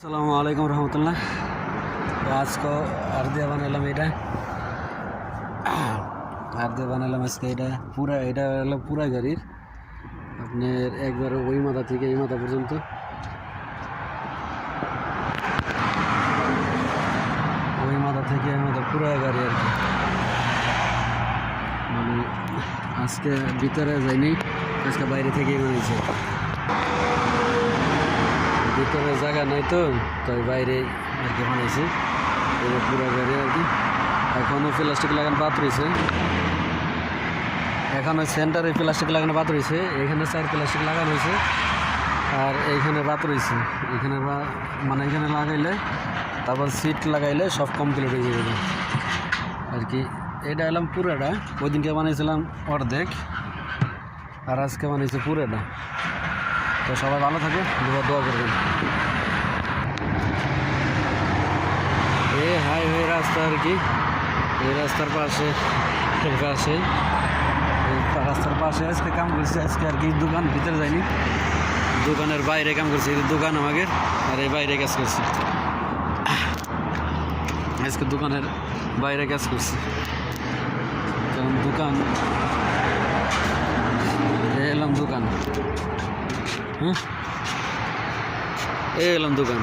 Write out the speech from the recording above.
আসসালামু আলাইকুম রহমতুল্লাহ। তো আজকে আর দিয়ে বানালাম এটা আজকে এটা হলো পুরা গাড়ির আপনার একবার ওই মাথা থেকে এই মাথা পর্যন্ত পুরা গাড়ি আর কি। মানে আজকে ভিতরে যায়নি, আজকে বাইরে থেকেই বানিয়েছে। ভিতরে জায়গা নাই তো তাই বাইরে আর কি বানাইছে। এই পুরো গাড়ি আর কি। এখনও প্লাস্টিক লাগানো বাদ রয়েছে, এখনও সেন্টারে প্লাস্টিক লাগানো বাদ রয়েছে। এখানে 4 প্লাস্টিক লাগানো হয়েছে আর এইখানে বাদ রয়েছে। এখানে মানে এখানে লাগাইলে তারপর সিট লাগাইলে সব কমপ্লিট হয়ে যাবে আর কি। এটা এলাম পুরাটা, ওই দিনকে বানিয়েছিলাম অর্ধেক আর আজকে বানিয়েছে পুরাটা। তো সবাই ভালো থাকবে, দোয়া করবেন। হাই ওয়ে রাস্তা আর কি, এই রাস্তার পাশে আজকে কাম করছে। আজকে আর কি দোকান ভিতরে যায়নি, দোকানের বাইরে কাম করছে। এই দোকান আমাদের আর এই বাইরে কাজ করছে। আজকে দোকানের বাইরে কাজ করছে, কারণ দোকান এলাম দোকান এই এলাম দোকান।